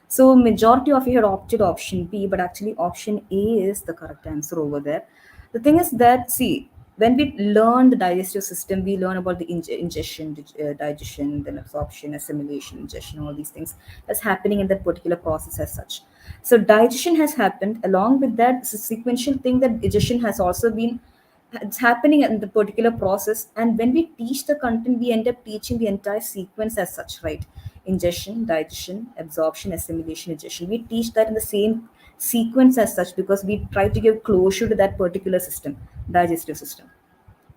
So majority of you had opted option B, but actually option A is the correct answer over there. The thing is that, see, when we learn the digestive system, we learn about the ingestion, digestion, then absorption, assimilation, ingestion, all these things that's happening in that particular process as such. So digestion has happened. Along with that, it's a sequential thing that digestion has also been, it's happening in the particular process. And when we teach the content, we end up teaching the entire sequence as such, right? Ingestion, digestion, absorption, assimilation, ingestion. We teach that in the same sequence as such because we try to give closure to that particular system, digestive system.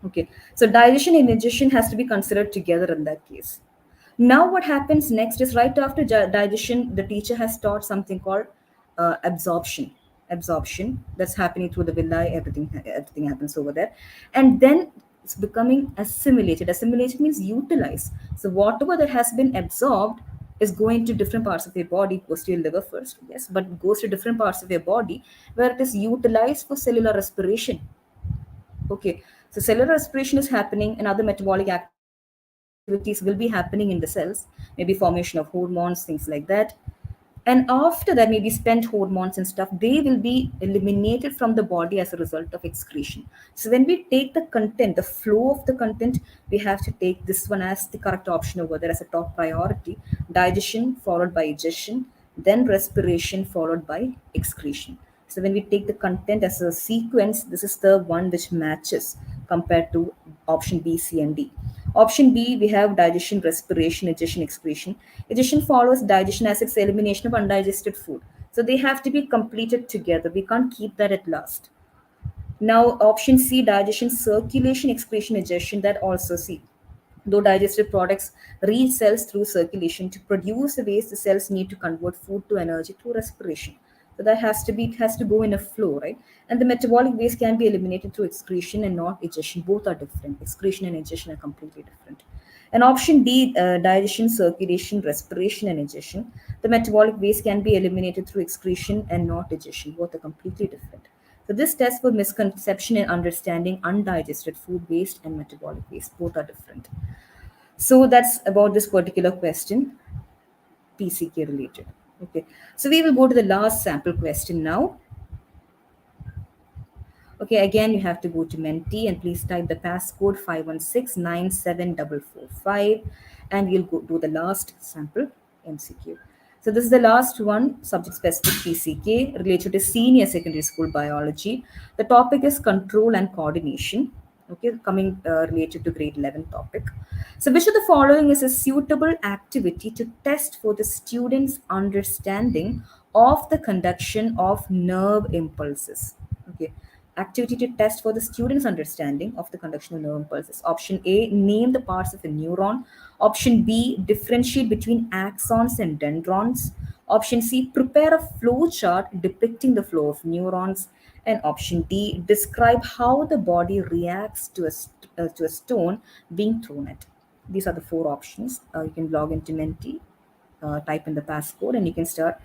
Okay, so digestion and ingestion has to be considered together in that case. Now, what happens next is right after digestion, the teacher has taught something called absorption. Absorption that's happening through the villi, everything happens over there, and then it's becoming assimilated. Assimilated means utilize. So whatever that has been absorbed is going to different parts of your body. It goes to your liver first, yes, but it goes to different parts of your body where it is utilized for cellular respiration. Okay, so cellular respiration is happening and other metabolic activities will be happening in the cells, maybe formation of hormones, things like that. And after that, maybe spent hormones and stuff, they will be eliminated from the body as a result of excretion. So when we take the content, the flow of the content, we have to take this one as the correct option over there as a top priority. Digestion followed by digestion, then respiration followed by excretion. So when we take the content as a sequence, this is the one which matches compared to option B, C, and D. Option B, we have digestion, respiration, digestion, excretion. Digestion follows digestion as its elimination of undigested food. So they have to be completed together. We can't keep that at last. Now, option C, digestion, circulation, excretion, digestion, that also C. Though digestive products reach cells through circulation to produce the waste, the cells need to convert food to energy through respiration. So that has to be, it has to go in a flow, right? And the metabolic waste can be eliminated through excretion and not ingestion. Both are different. Excretion and ingestion are completely different. And option D, digestion, circulation, respiration, and ingestion. The metabolic waste can be eliminated through excretion and not digestion. Both are completely different. So this test for misconception and understanding undigested food waste and metabolic waste. Both are different. So that's about this particular question, PCK related. Okay. So we will go to the last sample question now. Okay, again, you have to go to Menti and please type the passcode 516974445 and we'll go do the last sample MCQ. So this is the last one, subject specific PCK, related to senior secondary school biology. The topic is control and coordination. Okay, coming related to grade 11 topic. So which of the following is a suitable activity to test for the student's understanding of the conduction of nerve impulses? Okay, activity to test for the student's understanding of the conduction of nerve impulses. Option A, name the parts of a neuron. Option B, differentiate between axons and dendrons. Option C, prepare a flow chart depicting the flow of neurons. And option D, describe how the body reacts to a stone being thrown at. These are the four options. You can log into Menti, type in the passcode, and you can start.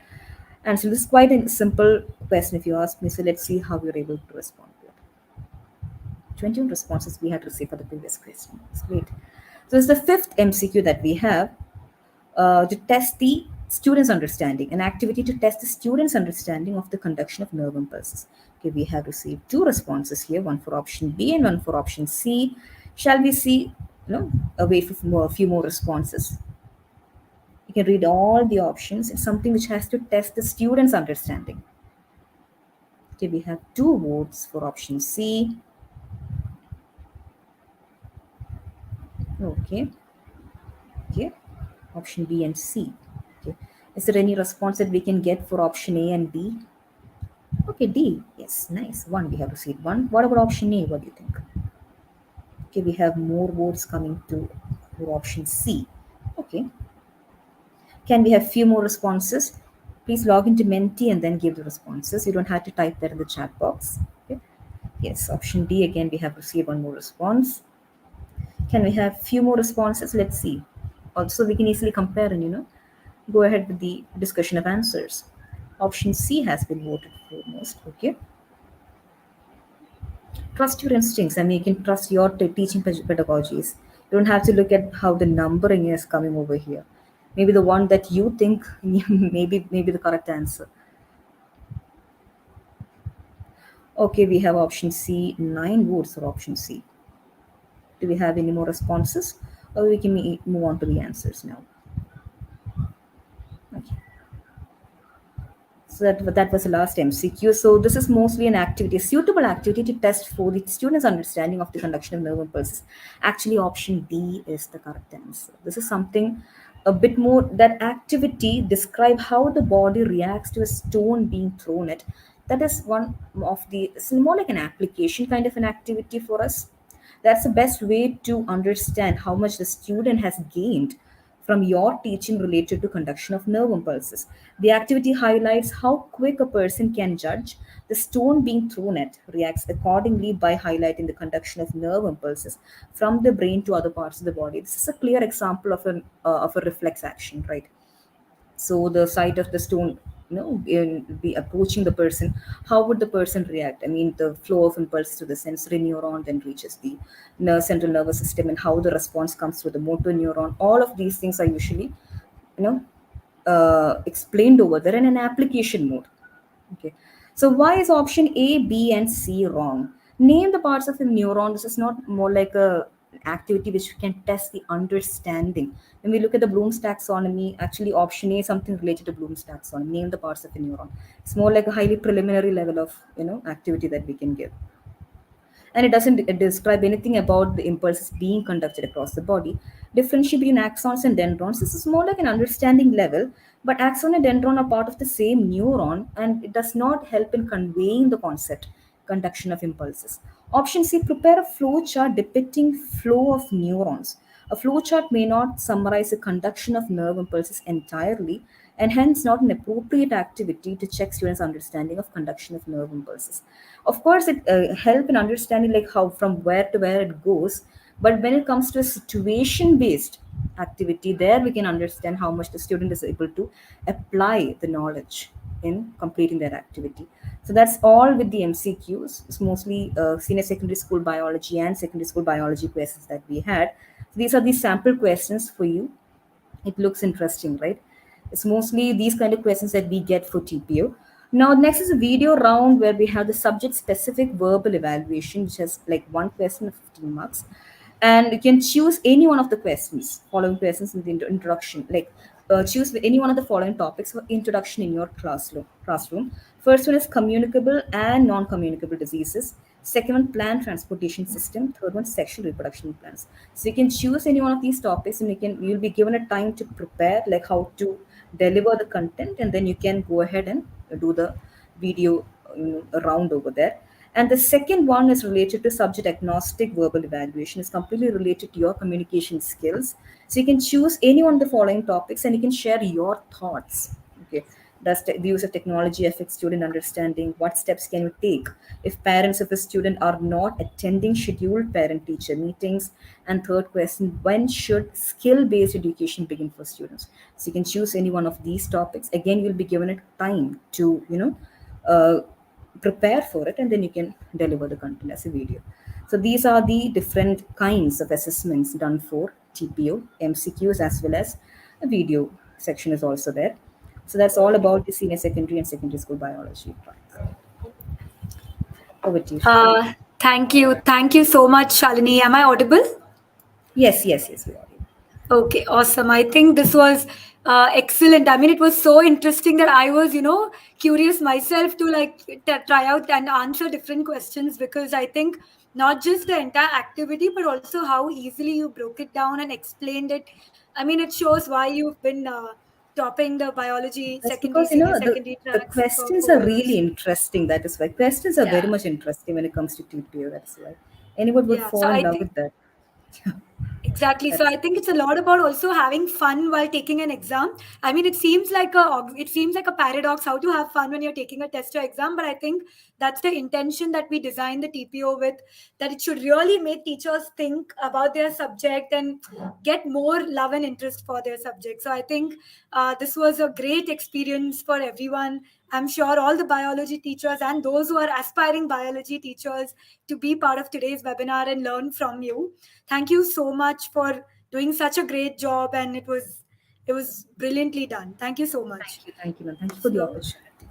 And so this is quite a simple question if you ask me. So let's see how you're able to respond to it. 21 responses we had received for the previous question. It's great. So it's the fifth MCQ that we have to test the student's understanding, an activity to test the student's understanding of the conduction of nerve impulses. Okay, we have received two responses here, one for option B and one for option C. Shall we see, wait for a few more responses? You can read all the options. It's something which has to test the student's understanding. Okay, we have two votes for option C. Okay, okay, option B and C. Okay, is there any response that we can get for option A and D? Okay, D. Yes, nice. One, we have received one. What about option A? What do you think? Okay, we have more votes coming to for option C. Okay. Can we have few more responses? Please log into Menti and then give the responses. You don't have to type that in the chat box. Okay. Yes, option D again. We have received one more response. Can we have few more responses? Let's see. Also, we can easily compare and go ahead with the discussion of answers. Option C has been voted for most. Okay. Trust your instincts. I mean, you can trust your teaching pedagogies. You don't have to look at how the numbering is coming over here. Maybe the one that you think maybe the correct answer. Okay, we have option C, 9 votes for option C. Do we have any more responses? Or we can move on to the answers now. Okay. So that was the last MCQ. So this is mostly an activity, a suitable activity to test for the student's understanding of the conduction of nerve impulses. Actually, option D is the correct answer. This is something a bit more, that activity describe how the body reacts to a stone being thrown at. That is one of the, it's more like an application kind of an activity for us. That's the best way to understand how much the student has gained from your teaching related to conduction of nerve impulses. The activity highlights how quick a person can judge the stone being thrown at, reacts accordingly by highlighting the conduction of nerve impulses from the brain to other parts of the body. This is a clear example of a reflex action, right? So the sight of the stone, be approaching the person, how would the person react? I mean, the flow of impulse to the sensory neuron then reaches the central nervous system, and how the response comes through the motor neuron. All of these things are usually, you know explained over there in an application mode. Okay. So why is option A, B, and C wrong? Name the parts of a neuron. This is not more like a activity which can test the understanding. When we look at the Bloom's taxonomy, actually option A is something related to Bloom's taxonomy. Name the parts of a neuron. It's more like a highly preliminary level of activity that we can give, and it doesn't describe anything about the impulses being conducted across the body. Differentiate between axons and dendrons. This is more like an understanding level, but axon and dendron are part of the same neuron, and it does not help in conveying the concept conduction of impulses. Option C, prepare a flow chart depicting flow of neurons. A flow chart may not summarize the conduction of nerve impulses entirely, and hence not an appropriate activity to check students' understanding of conduction of nerve impulses. Of course, it help in understanding like how from where to where it goes, but when it comes to a situation-based activity, there we can understand how much the student is able to apply the knowledge in completing their activity. So that's all with the MCQs. It's mostly senior secondary school biology and secondary school biology questions that we had. So these are the sample questions for you. It looks interesting, right? It's mostly these kind of questions that we get for TPO. Now, next is a video round where we have the subject specific verbal evaluation, which has like one question of 15 marks. And you can choose any one of the questions, following questions in the introduction. Like choose any one of the following topics for introduction in your classroom. First one is communicable and non-communicable diseases. Second one, plant transportation system. Third one, sexual reproduction plans. So you can choose any one of these topics, and you'll be given a time to prepare, like how to deliver the content, and then you can go ahead and do the video round over there. And the second one is related to subject agnostic verbal evaluation. It's completely related to your communication skills. So you can choose any one of the following topics and you can share your thoughts. Okay. Does the use of technology affect student understanding? What steps can you take if parents of a student are not attending scheduled parent teacher meetings? And third question, when should skill based education begin for students? So you can choose any one of these topics. Again, you'll be given a time to, prepare for it, and then you can deliver the content as a video. So these are the different kinds of assessments done for TPO, MCQs, as well as a video section is also there. So that's all about the senior secondary and secondary school biology track. Over to you, Shruti. Thank you. Thank you so much, Shalini. Am I audible? Yes, yes, yes, we are. Okay, awesome. I think this was excellent. I mean, it was so interesting that I was, curious myself to like try out and answer different questions, because I think not just the entire activity, but also how easily you broke it down and explained it. I mean, it shows why you've been topping the biology That's secondary, because senior the secondary the tracks questions for are really years. interesting. That is why questions are very Yeah. much interesting when it comes to TPO. That's why anyone would Yeah. So fall in I love think with that. exactly. So That's I think it's a lot about also having fun while taking an exam. I mean, it seems like a paradox how to have fun when you're taking a test or exam, but I think that's the intention that we design the TPO with, that it should really make teachers think about their subject and get more love and interest for their subject. So I think this was a great experience for everyone. I'm sure all the biology teachers and those who are aspiring biology teachers to be part of today's webinar and learn from you. Thank you so much for doing such a great job, and it was brilliantly done. Thank you so much. thank you, man. Thank you for the So opportunity.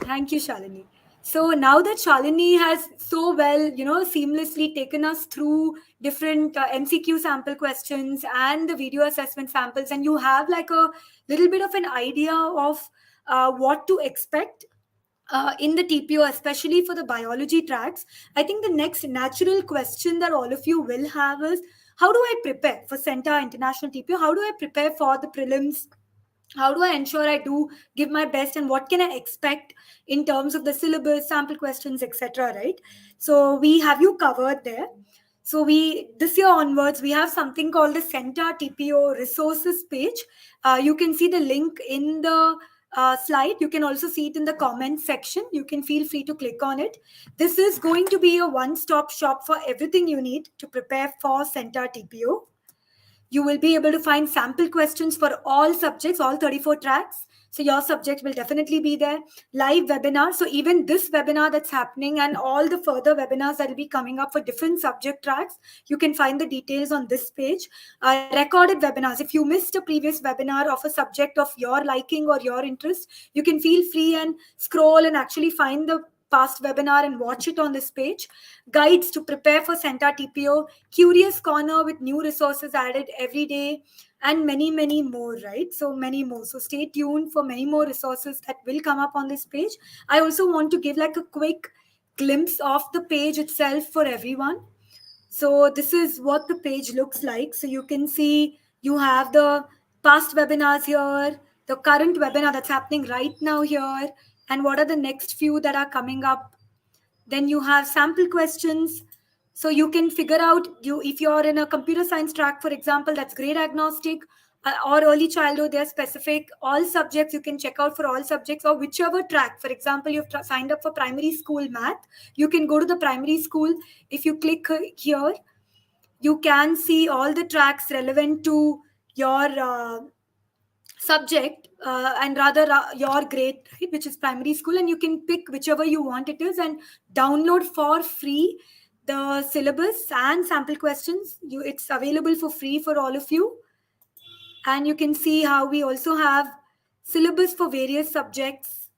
thank you, Shalini. So now that Shalini has so well, seamlessly taken us through different MCQ sample questions and the video assessment samples, and you have like a little bit of an idea of what to expect in the TPO, especially for the biology tracks, I think the next natural question that all of you will have is, how do I prepare for CENTA International TPO? How do I prepare for the prelims? How do I ensure I do give my best, and what can I expect in terms of the syllabus, sample questions, etc., right? So we have you covered there. So we this year onwards we have something called the CENTA TPO resources page. You can see the link in the slide. You can also see it in the comment section. You can feel free to click on it. This is going to be a one-stop shop for everything you need to prepare for CENTA TPO. You will be able to find sample questions for all subjects, all 34 tracks. So your subject will definitely be there. Live webinar. So even this webinar that's happening and all the further webinars that will be coming up for different subject tracks, you can find the details on this page. Recorded webinars. If you missed a previous webinar of a subject of your liking or your interest, you can feel free and scroll and actually find the past webinar and watch it on this page. Guides to prepare for CENTA TPO, Curious Corner with new resources added every day, and many, many more, right? So many more. So stay tuned for many more resources that will come up on this page. I also want to give like a quick glimpse of the page itself for everyone. So this is what the page looks like. So you can see you have the past webinars here, the current webinar that's happening right now here, and what are the next few that are coming up. Then you have sample questions. So you can figure out, you if you're in a computer science track, for example, that's grade agnostic, or early childhood, they're specific. All subjects you can check out for all subjects, or whichever track. For example, you've signed up for primary school math, you can go to the primary school. If you click here, you can see all the tracks relevant to your subject, and rather your grade, right, which is primary school, and you can pick whichever you want it is and download for free the syllabus and sample questions. It's available for free for all of you. And you can see how we also have syllabus for various subjects.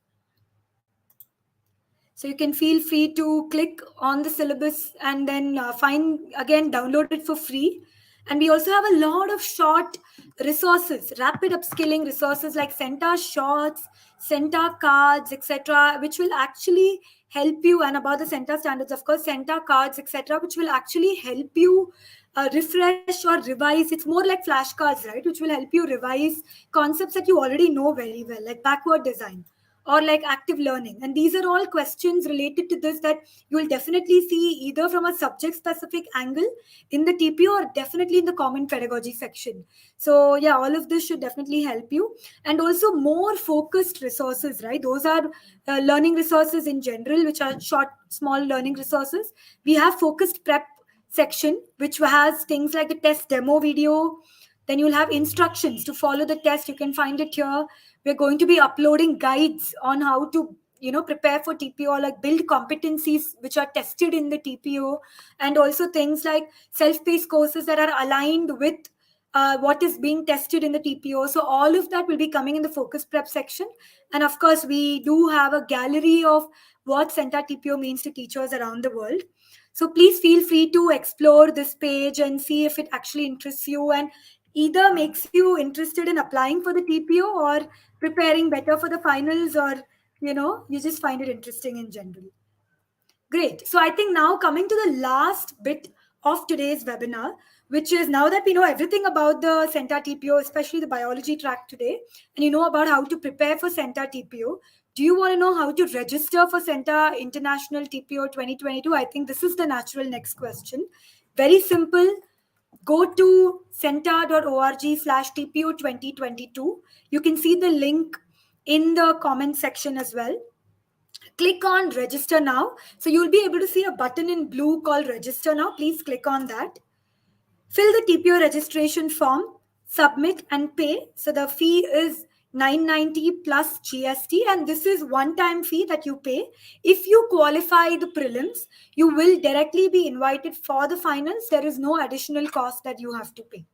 So you can feel free to click on the syllabus and then find again, download it for free. And we also have a lot of short resources, rapid upskilling resources like CENTA shorts, CENTA cards, etc., which will actually help you. And about the CENTA standards, of course, CENTA cards, etc., which will actually help you refresh or revise. It's more like flashcards, right? Which will help you revise concepts that you already know very well, like backward design or like active learning. And these are all questions related to this that you will definitely see either from a subject specific angle in the TPO or definitely in the common pedagogy section. So yeah, all of this should definitely help you. And also more focused resources, right? Those are learning resources in general, which are short, small learning resources. We have focused prep section, which has things like the test demo video. Then you'll have instructions to follow the test. You can find it here. We're going to be uploading guides on how to prepare for TPO, like build competencies which are tested in the TPO, and also things like self-paced courses that are aligned with what is being tested in the TPO. So all of that will be coming in the focus prep section. And of course, we do have a gallery of what CENTA TPO means to teachers around the world. So please feel free to explore this page and see if it actually interests you and either makes you interested in applying for the TPO or preparing better for the finals, or you just find it interesting in general. Great. So I think now coming to the last bit of today's webinar, which is now that we know everything about the CENTA TPO, especially the biology track today, and you know about how to prepare for CENTA TPO, do you want to know how to register for CENTA International TPO 2022? I think this is the natural next question. Very simple. Go to centa.org/TPO 2022. You can see the link in the comment section as well. Click on register now. So you'll be able to see a button in blue called register now. Please click on that. Fill the TPO registration form, submit and pay. So the fee is 990 plus GST, and this is one time fee that you pay. If you qualify the prelims, you will directly be invited for the finals. There is no additional cost that you have to pay.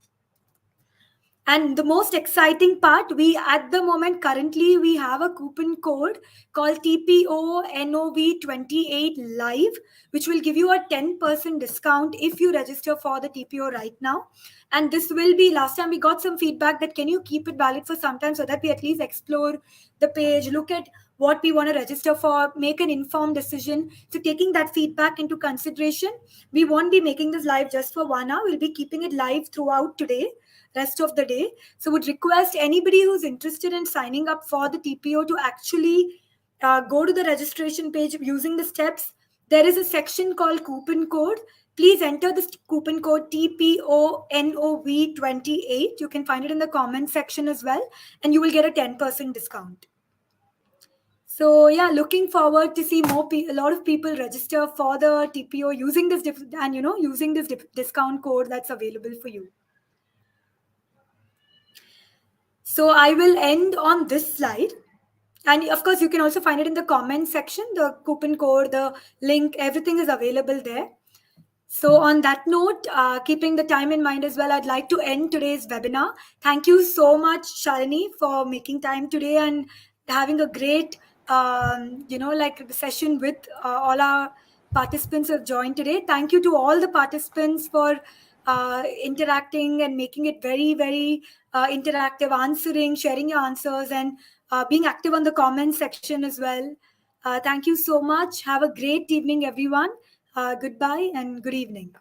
And the most exciting part, we at the moment currently we have a coupon code called TPONOV28 live, which will give you a 10% discount if you register for the TPO right now. And this will be, last time we got some feedback that can you keep it valid for some time so that we at least explore the page, look at what we want to register for, make an informed decision. So taking that feedback into consideration, we won't be making this live just for 1 hour. We'll be keeping it live throughout today, rest of the day. So would request anybody who's interested in signing up for the TPO to actually go to the registration page using the steps. There is a section called coupon code. Please enter this coupon code TPONOV28. You can find it in the comment section as well, and you will get a 10% discount. So yeah, looking forward to see a lot of people register for the TPO using this using this discount code that's available for you. So I will end on this slide. And of course, you can also find it in the comment section. The coupon code, the link, everything is available there. So on that note, keeping the time in mind as well, I'd like to end today's webinar. Thank you so much, Shalini, for making time today and having a great, session with all our participants who have joined today. Thank you to all the participants for interacting and making it very, very interactive, answering, sharing your answers, and being active on the comment section as well. Thank you so much. Have a great evening, everyone. Goodbye and good evening.